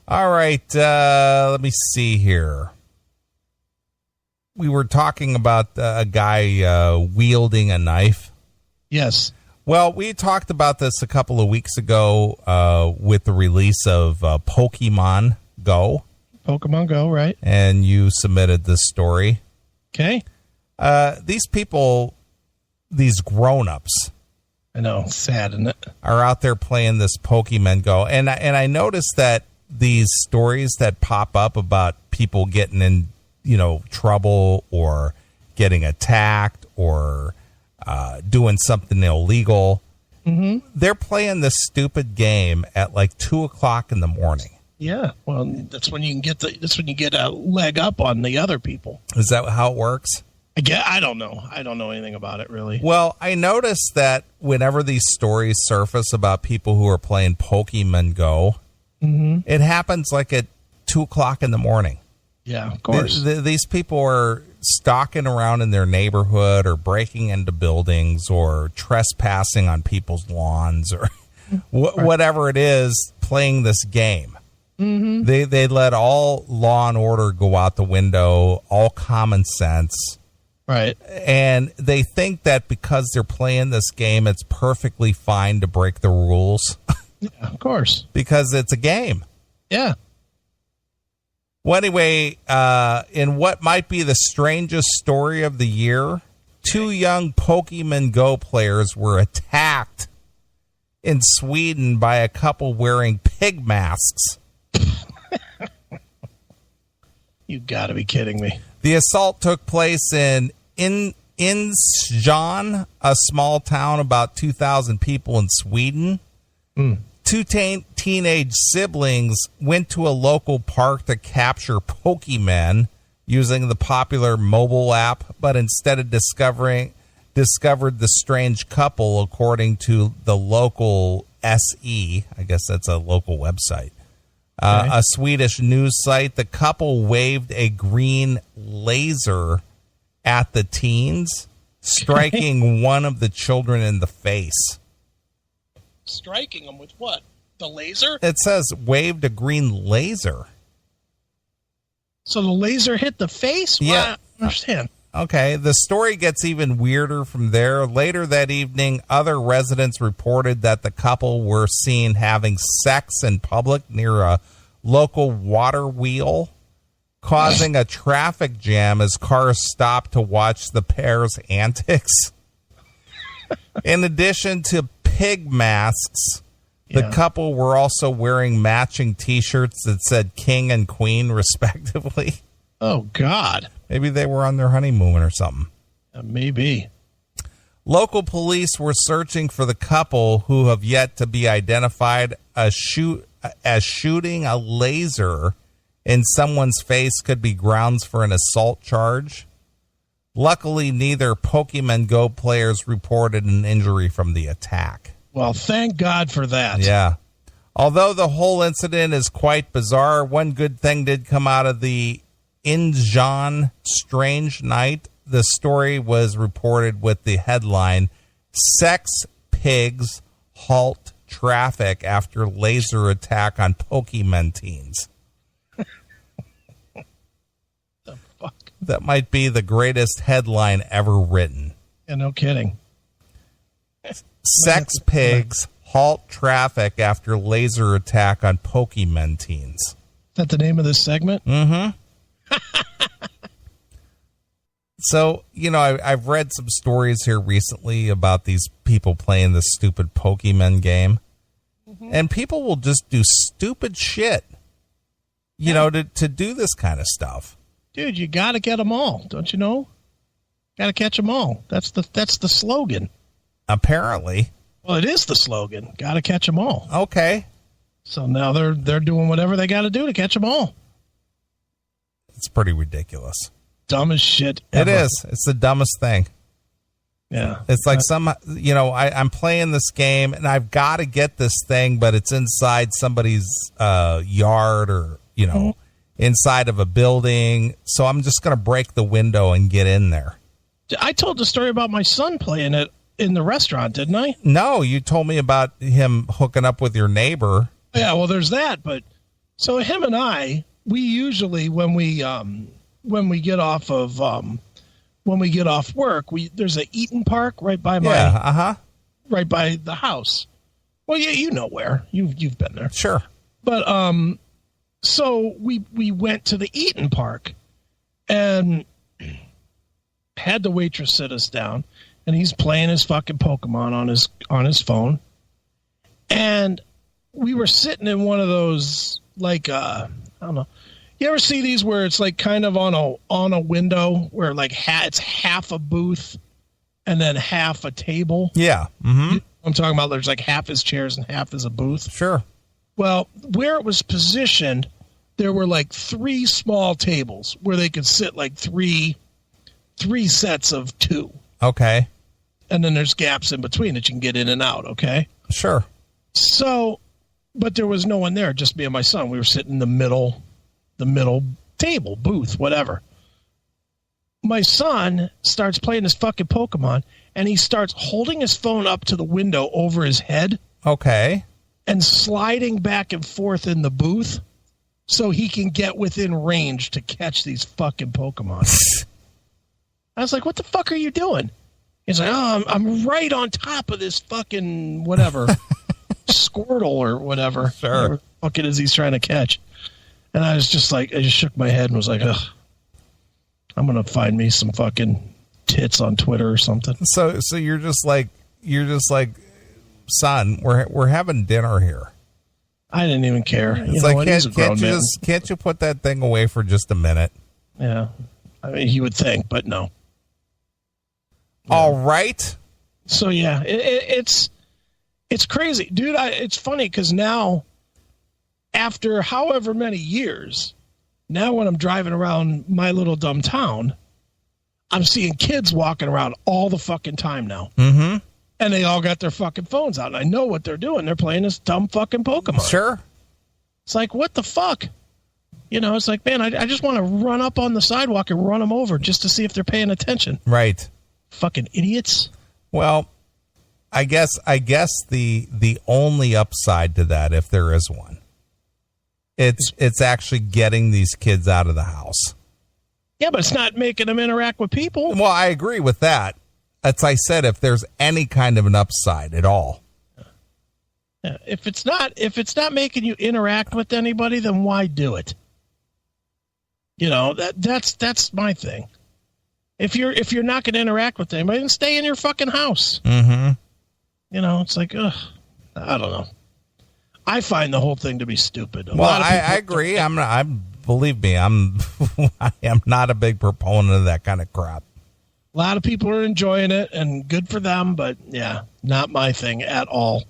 All right, let me see here. We were talking about a guy wielding a knife. Yes. Well, we talked about this a couple of weeks ago with the release of Pokemon Go. Pokemon Go, right? And you submitted this story. Okay. These people, these grown-ups, I know, it's sad, isn't it? are out there playing this Pokemon Go. And I noticed that these stories that pop up about people getting in, trouble or getting attacked or doing something illegal, they're playing this stupid game at like 2:00 in the morning. Yeah, well, that's when you get a leg up on the other people. Is that how it works? I don't know. I don't know anything about it, really. Well, I noticed that whenever these stories surface about people who are playing Pokemon Go, it happens like at 2:00 in the morning. Yeah, of course. These people are stalking around in their neighborhood or breaking into buildings or trespassing on people's lawns or whatever it is, playing this game. They let all law and order go out the window, all common sense. Right. And they think that because they're playing this game, it's perfectly fine to break the rules. Yeah, of course. Because it's a game. Yeah. Well, anyway, in what might be the strangest story of the year, 2 young Pokemon Go players were attacked in Sweden by a couple wearing pig masks. You got to be kidding me. The assault took place in Insjön, a small town about 2,000 people in Sweden. 2 teenage siblings went to a local park to capture Pokemon using the popular mobile app, but instead of discovered the strange couple, according to the local SE. I guess that's a local website. A Swedish news site. The couple waved a green laser at the teens, striking one of the children in the face. Striking them with what? The laser? It says waved a green laser. So the laser hit the face? Yeah. Well, I don't understand. Okay, the story gets even weirder from there. Later that evening, other residents reported that the couple were seen having sex in public near a local water wheel, causing a traffic jam as cars stopped to watch the pair's antics. In addition to pig masks, the couple were also wearing matching T-shirts that said King and Queen, respectively. Oh, God. Maybe they were on their honeymoon or something. Maybe. Local police were searching for the couple, who have yet to be identified, as shooting a laser in someone's face could be grounds for an assault charge. Luckily, neither Pokemon Go players reported an injury from the attack. Well, thank God for that. Yeah. Although the whole incident is quite bizarre, one good thing did come out of the Insjön strange night. The story was reported with the headline, "Sex Pigs Halt Traffic After Laser Attack on Pokemon Teens." The fuck? That might be the greatest headline ever written. Yeah, no kidding. Sex Pigs Halt Traffic After Laser Attack on Pokemon Teens. Is that the name of this segment? Mm-hmm. So, I've read some stories here recently about these people playing this stupid Pokemon game. And people will just do stupid shit, to do this kind of stuff. Dude, you got to get them all, don't you know? Got to catch them all. That's the slogan. Apparently. Well, it is the slogan. Got to catch them all. Okay. So now they're doing whatever they got to do to catch them all. It's pretty ridiculous. Dumbest shit ever. It is. It's the dumbest thing. Yeah. It's like I'm playing this game and I've got to get this thing, but it's inside somebody's yard or, inside of a building. So I'm just going to break the window and get in there. I told the story about my son playing it in the restaurant, didn't I? No, you told me about him hooking up with your neighbor. Yeah, well, there's that, but So him and I, we usually when we get off of when we get off work, there's a Eaton Park right by right by the house. Well, yeah, you know where. You've been there. Sure. But so we went to the Eaton Park and had the waitress sit us down, and he's playing his fucking Pokemon on his phone. And we were sitting in one of those, like, I don't know. You ever see these where it's like kind of on a window where like it's half a booth and then half a table? Yeah. Mm-hmm. I'm talking about there's like half his chairs and half is a booth. Sure. Well, where it was positioned, there were like 3 small tables where they could sit like three sets of 2. Okay. And then there's gaps in between that you can get in and out, okay? Sure. So, but there was no one there, just me and my son. We were sitting in the middle table, booth, whatever. My son starts playing his fucking Pokemon, and he starts holding his phone up to the window over his head. Okay. And sliding back and forth in the booth so he can get within range to catch these fucking Pokemon. I was like, what the fuck are you doing? He's like, oh, I'm right on top of this fucking whatever, Squirtle or whatever. Sure. Whatever the fuck it is he's trying to catch. And I was just like, I just shook my head and was like, ugh, I'm going to find me some fucking tits on Twitter or something. So you're just like, son, we're having dinner here. I didn't even care. It's like, can't you put that thing away for just a minute? Yeah. I mean, he would think, but no. All right. So yeah, it's crazy, dude. It's funny because now, after however many years, now when I'm driving around my little dumb town, I'm seeing kids walking around all the fucking time now. Mm-hmm. And they all got their fucking phones out, and I know what they're doing. They're playing this dumb fucking Pokemon. Sure. It's like, what the fuck? You know, it's like, man, I just want to run up on the sidewalk and run them over just to see if they're paying attention. Right. Fucking idiots. Well, I guess the only upside to that, if there is one, it's actually getting these kids out of the house. Yeah, but it's not making them interact with people. Well, I agree with that. As I said, if there's any kind of an upside at all. Yeah, if it's not making you interact with anybody, then why do it? You know, that's my thing. If you're not going to interact with anybody, then stay in your fucking house. Mm-hmm. You know, it's like, ugh, I don't know. I find the whole thing to be stupid. I agree. Believe me, I am not a big proponent of that kind of crap. A lot of people are enjoying it, and good for them, but yeah, not my thing at all.